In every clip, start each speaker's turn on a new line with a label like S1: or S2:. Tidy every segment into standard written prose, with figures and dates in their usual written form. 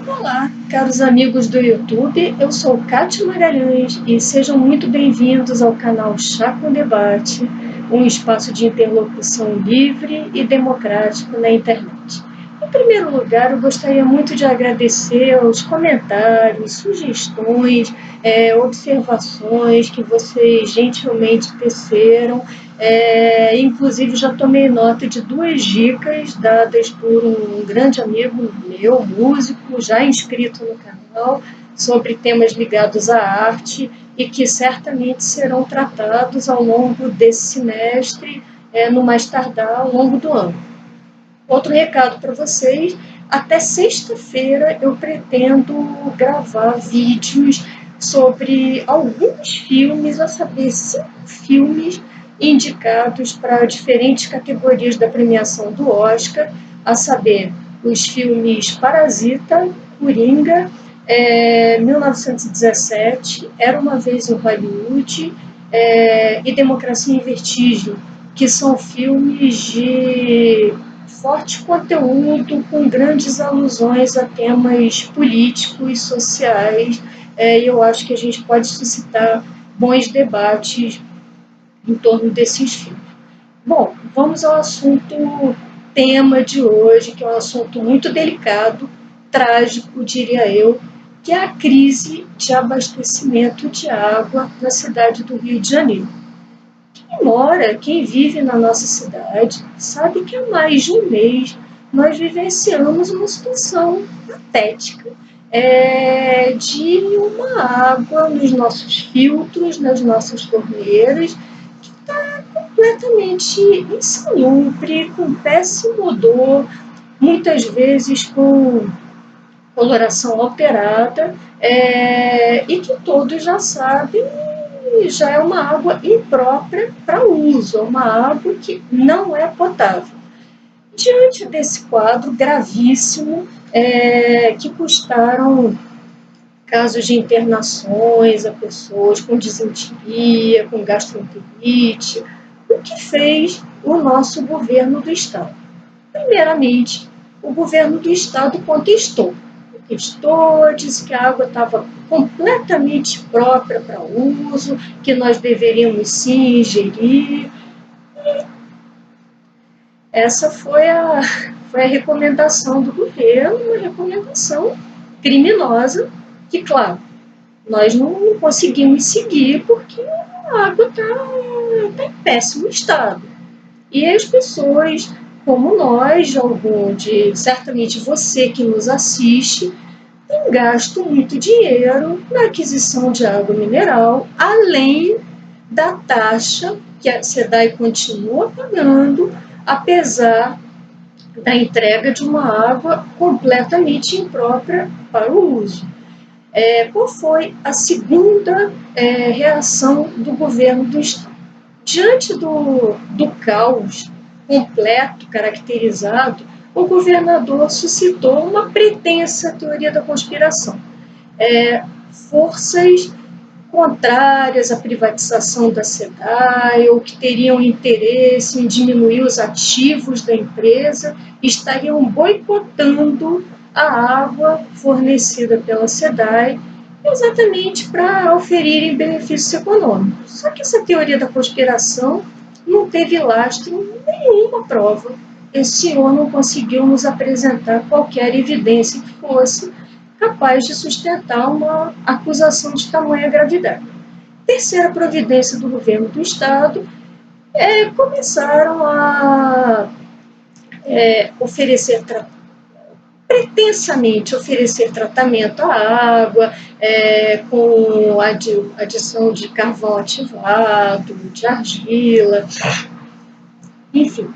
S1: Olá, caros amigos do YouTube, eu sou Kátia Magalhães e sejam muito bem-vindos ao canal Chá com Debate, um espaço de interlocução livre e democrático na internet. Em primeiro lugar, eu gostaria muito de agradecer aos comentários, sugestões, observações que vocês gentilmente teceram. Inclusive, já tomei nota de duas dicas dadas por um grande amigo meu, músico, já inscrito no canal, sobre temas ligados à arte e que certamente serão tratados ao longo desse semestre, no mais tardar ao longo do ano. Outro recado para vocês: até sexta-feira eu pretendo gravar vídeos sobre alguns filmes, a saber, 5 filmes indicados para diferentes categorias da premiação do Oscar, a saber, os filmes Parasita, Coringa, 1917, Era uma Vez em Hollywood e Democracia em Vertigem, que são filmes de forte conteúdo, com grandes alusões a temas políticos, sociais, e eu acho que a gente pode suscitar bons debates em torno desses filmes. Bom, vamos ao assunto tema de hoje, que é um assunto muito delicado, trágico, diria eu, que é a crise de abastecimento de água na cidade do Rio de Janeiro. Quem vive na nossa cidade, sabe que há mais de um mês nós vivenciamos uma situação patética de uma água nos nossos filtros, nas nossas torneiras, que está completamente insalubre, com péssimo odor, muitas vezes com coloração alterada, e que todos já sabem, já é uma água imprópria para uso, é uma água que não é potável. Diante desse quadro gravíssimo, que custaram casos de internações a pessoas com disenteria, com gastroenterite, o que fez o nosso governo do Estado? Primeiramente, o governo do Estado contestou, disse que a água estava completamente própria para uso, que nós deveríamos sim ingerir. Essa foi a recomendação do governo, uma recomendação criminosa, que, claro, nós não conseguimos seguir porque a água está em péssimo estado. E as pessoas como nós, certamente você que nos assiste, tem gasto muito dinheiro na aquisição de água mineral, além da taxa que a SEDAI continua pagando, apesar da entrega de uma água completamente imprópria para o uso. Qual foi a segunda reação do governo do Estado? Diante do caos completo, caracterizado, o governador suscitou uma pretensa teoria da conspiração. Forças contrárias à privatização da SEDAI, ou que teriam interesse em diminuir os ativos da empresa, estariam boicotando a água fornecida pela SEDAI, exatamente para oferirem benefícios econômicos. Só que essa teoria da conspiração não teve lastro, nenhuma prova. Esse senhor não conseguiu nos apresentar qualquer evidência que fosse capaz de sustentar uma acusação de tamanha gravidade. Terceira providência do governo do Estado, começaram a pretensamente oferecer tratamento à água, com adição de carvão ativado, de argila, enfim,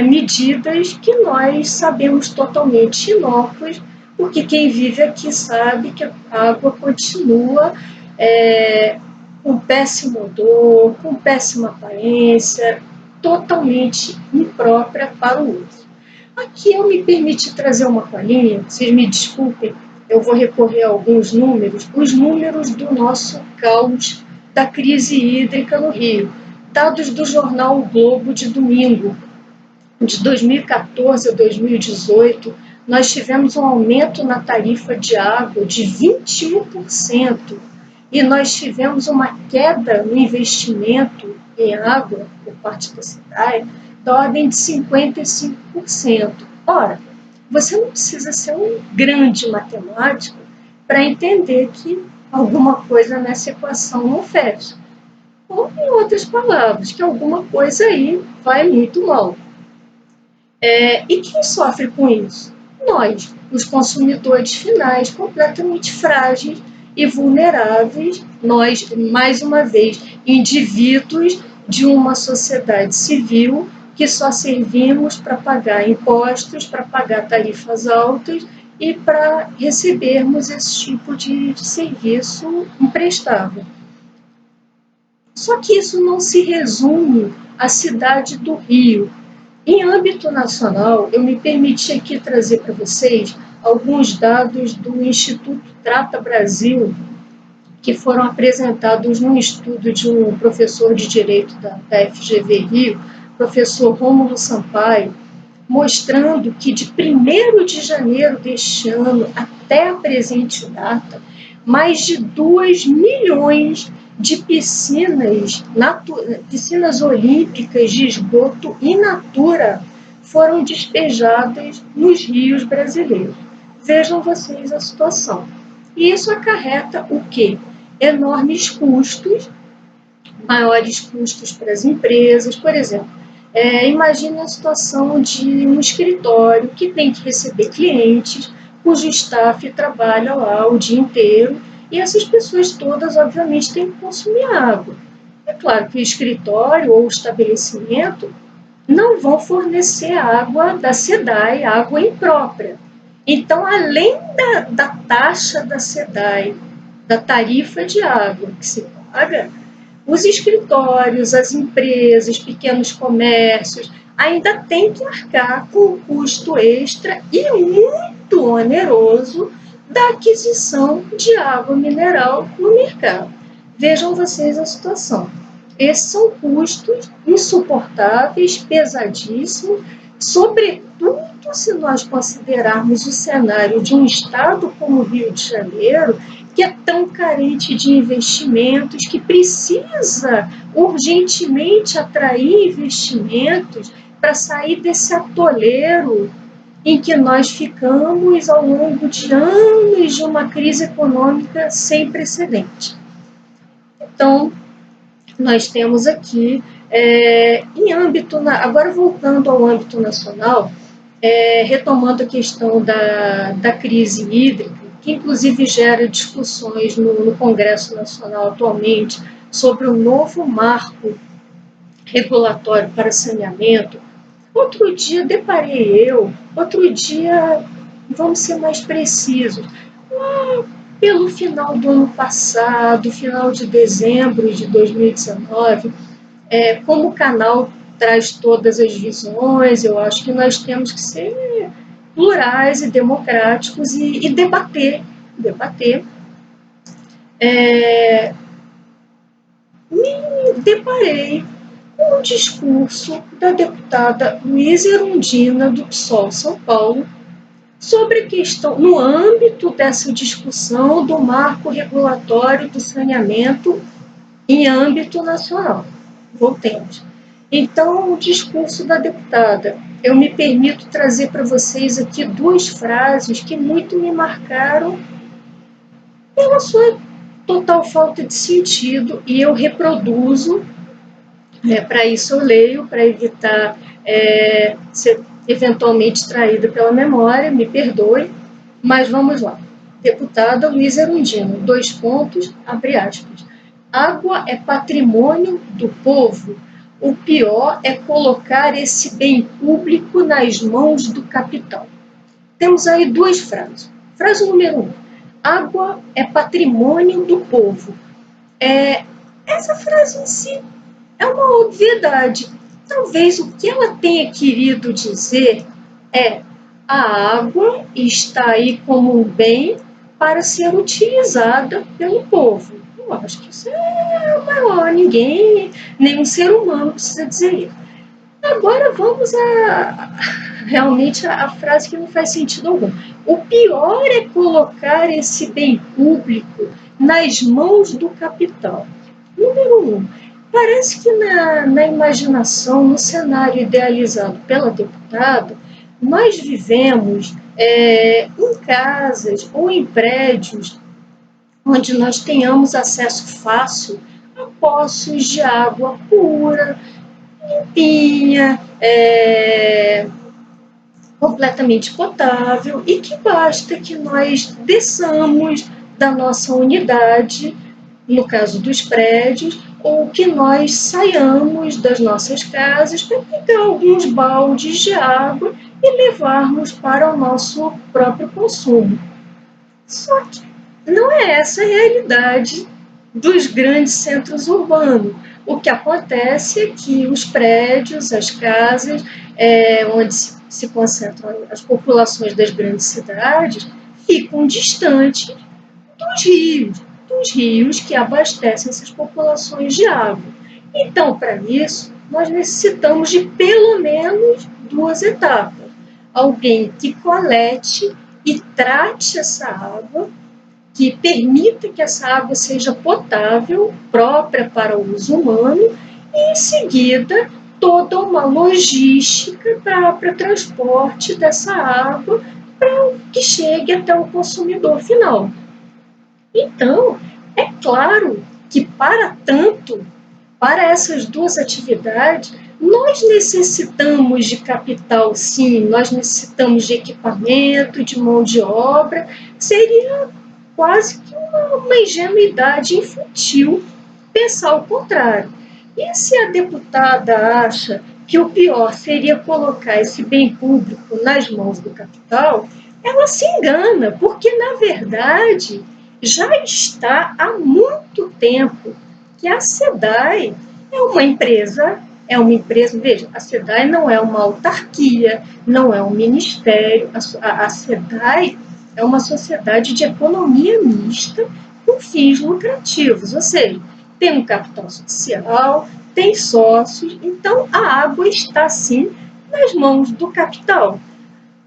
S1: medidas que nós sabemos totalmente inócuas, porque quem vive aqui sabe que a água continua com péssimo odor, com péssima aparência, totalmente imprópria para o uso. Aqui eu me permiti trazer uma colinha, vocês me desculpem, eu vou recorrer a alguns números, os números do nosso caos da crise hídrica no Rio, dados do jornal O Globo de domingo, de 2014 a 2018, nós tivemos um aumento na tarifa de água de 21%, e nós tivemos uma queda no investimento em água por parte da SEDAI da ordem de 55%. Ora, você não precisa ser um grande matemático para entender que alguma coisa nessa equação não fecha. Ou, em outras palavras, que alguma coisa aí vai muito mal. E quem sofre com isso? Nós, os consumidores finais, completamente frágeis e vulneráveis, nós, mais uma vez, indivíduos de uma sociedade civil que só servimos para pagar impostos, para pagar tarifas altas e para recebermos esse tipo de serviço emprestado. Só que isso não se resume à cidade do Rio. Em âmbito nacional, eu me permiti aqui trazer para vocês alguns dados do Instituto Trata Brasil, que foram apresentados num estudo de um professor de Direito da FGV Rio, professor Rômulo Sampaio, mostrando que de 1º de janeiro deste ano até a presente data, mais de 2 milhões de piscinas olímpicas de esgoto in natura foram despejadas nos rios brasileiros. Vejam vocês a situação. E isso acarreta o quê? Enormes custos, maiores custos para as empresas. Por exemplo, imagine a situação de um escritório que tem que receber clientes, cujo staff trabalha lá o dia inteiro, e essas pessoas todas, obviamente, têm que consumir água. É claro que o escritório ou o estabelecimento não vão fornecer água da SEDAI, água imprópria. Então, além da taxa da SEDAI, da tarifa de água que se paga, os escritórios, as empresas, pequenos comércios, ainda têm que arcar com o custo extra e muito oneroso da aquisição de água mineral no mercado. Vejam vocês a situação. Esses são custos insuportáveis, pesadíssimos, sobretudo se nós considerarmos o cenário de um estado como o Rio de Janeiro, que é tão carente de investimentos, que precisa urgentemente atrair investimentos para sair desse atoleiro em que nós ficamos ao longo de anos de uma crise econômica sem precedente. Então, nós temos aqui, agora voltando ao âmbito nacional, retomando a questão da crise hídrica, que inclusive gera discussões no Congresso Nacional atualmente sobre o novo marco regulatório para saneamento. Outro dia, vamos ser mais precisos, lá pelo final do ano passado, final de dezembro de 2019, como o canal traz todas as visões, eu acho que nós temos que ser plurais e democráticos e debater. Me deparei com o discurso da deputada Luísa Erundina, do PSOL São Paulo, sobre a questão, no âmbito dessa discussão do marco regulatório do saneamento em âmbito nacional. Voltemos. Então, o discurso da deputada. Eu me permito trazer para vocês aqui 2 frases que muito me marcaram pela sua total falta de sentido, e eu reproduzo, para isso eu leio, para evitar ser eventualmente traída pela memória, me perdoe, mas vamos lá. Deputada Luísa Erundina, 2 pontos, abre aspas. Água é patrimônio do povo. O pior é colocar esse bem público nas mãos do capital. Temos aí 2 frases. Frase número 1. Água é patrimônio do povo. Essa frase em si é uma obviedade. Talvez o que ela tenha querido dizer é: a água está aí como um bem para ser utilizada pelo povo. Eu acho que isso é o maior, nenhum ser humano precisa dizer isso. Agora vamos realmente a frase que não faz sentido algum. O pior é colocar esse bem público nas mãos do capital. Número um, parece que na imaginação, no cenário idealizado pela deputada, nós vivemos em casas ou em prédios onde nós tenhamos acesso fácil a poços de água pura, limpinha, completamente potável, e que basta que nós desçamos da nossa unidade, no caso dos prédios, ou que nós saiamos das nossas casas para pegar alguns baldes de água e levarmos para o nosso próprio consumo. Só que não é essa a realidade dos grandes centros urbanos. O que acontece é que os prédios, as casas, onde se concentram as populações das grandes cidades, ficam distantes dos rios que abastecem essas populações de água. Então, para isso, nós necessitamos de pelo menos duas etapas. Alguém que colete e trate essa água, que permita que essa água seja potável, própria para o uso humano, e em seguida toda uma logística para transporte dessa água para que chegue até o consumidor final. Então, é claro que para essas duas atividades, nós necessitamos de capital, sim, nós necessitamos de equipamento, de mão de obra. Seria quase que uma ingenuidade infantil pensar o contrário. E se a deputada acha que o pior seria colocar esse bem público nas mãos do capital, ela se engana, porque, na verdade, já está há muito tempo que a SEDAI é uma empresa, veja, a SEDAI não é uma autarquia, não é um ministério, a SEDAI é uma sociedade de economia mista com fins lucrativos, ou seja, tem um capital social, tem sócios, então a água está sim nas mãos do capital.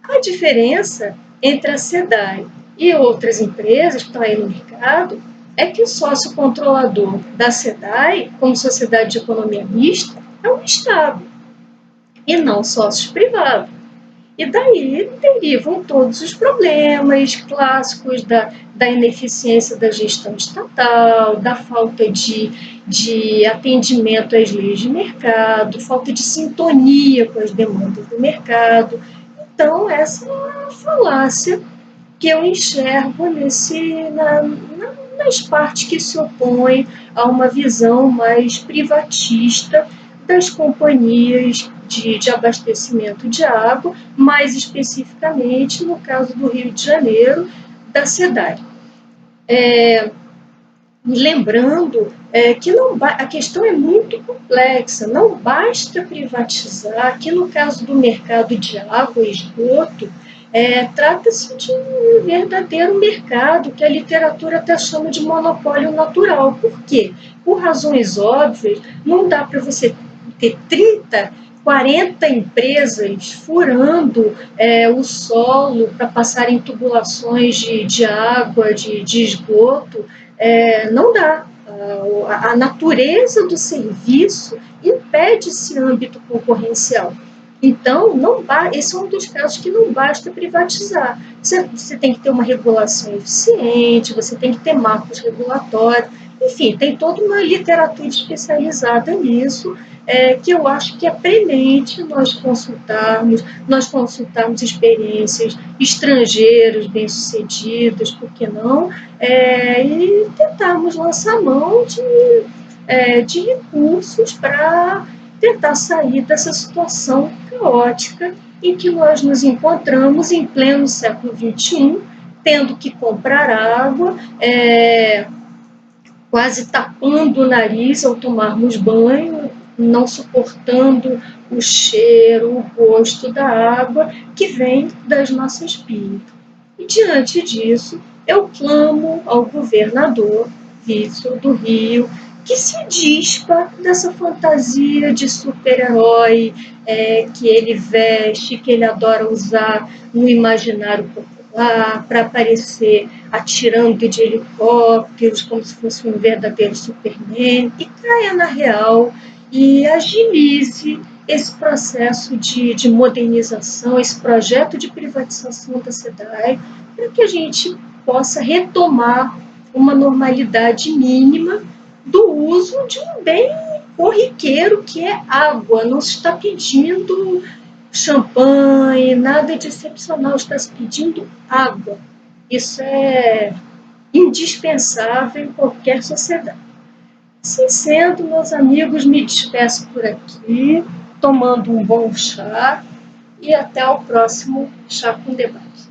S1: A diferença entre a SEDAI e outras empresas que estão aí no mercado é que o sócio controlador da SEDAI, como sociedade de economia mista, é o Estado, e não sócios privados. E daí derivam todos os problemas clássicos da ineficiência da gestão estatal, da falta de atendimento às leis de mercado, falta de sintonia com as demandas do mercado. Então, essa é a falácia que eu enxergo nas partes que se opõem a uma visão mais privatista das companhias de abastecimento de água, mais especificamente no caso do Rio de Janeiro, da SEDAI. Lembrando que a questão é muito complexa, não basta privatizar. Aqui no caso do mercado de água e esgoto, trata-se de um verdadeiro mercado que a literatura até chama de monopólio natural. Por quê? Por razões óbvias, não dá para você ter 30, 40 empresas furando o solo para passar em tubulações de água, de esgoto. Não dá. A natureza do serviço impede esse âmbito concorrencial. Então, esse é um dos casos que não basta privatizar. Você tem que ter uma regulação eficiente, você tem que ter marcos regulatórios, enfim, tem toda uma literatura especializada nisso, que eu acho que é premente nós consultarmos experiências estrangeiras bem-sucedidas, por que não, e tentarmos lançar mão de recursos para tentar sair dessa situação caótica em que nós nos encontramos em pleno século XXI, tendo que comprar água, quase tapando o nariz ao tomarmos banho, não suportando o cheiro, o gosto da água que vem das nossas pias. E diante disso, eu clamo ao governador Witzel do Rio que se dispa dessa fantasia de super-herói que ele veste, que ele adora usar no imaginário popular, para aparecer atirando de helicópteros, como se fosse um verdadeiro Superman, e caia na real e agilize esse processo de modernização, esse projeto de privatização da cidade, para que a gente possa retomar uma normalidade mínima do uso de um bem corriqueiro que é água. Não se está pedindo champanhe, nada de excepcional, está se pedindo água. Isso é indispensável em qualquer sociedade. Assim sendo, meus amigos, me despeço por aqui, tomando um bom chá, e até o próximo Chá com Debate.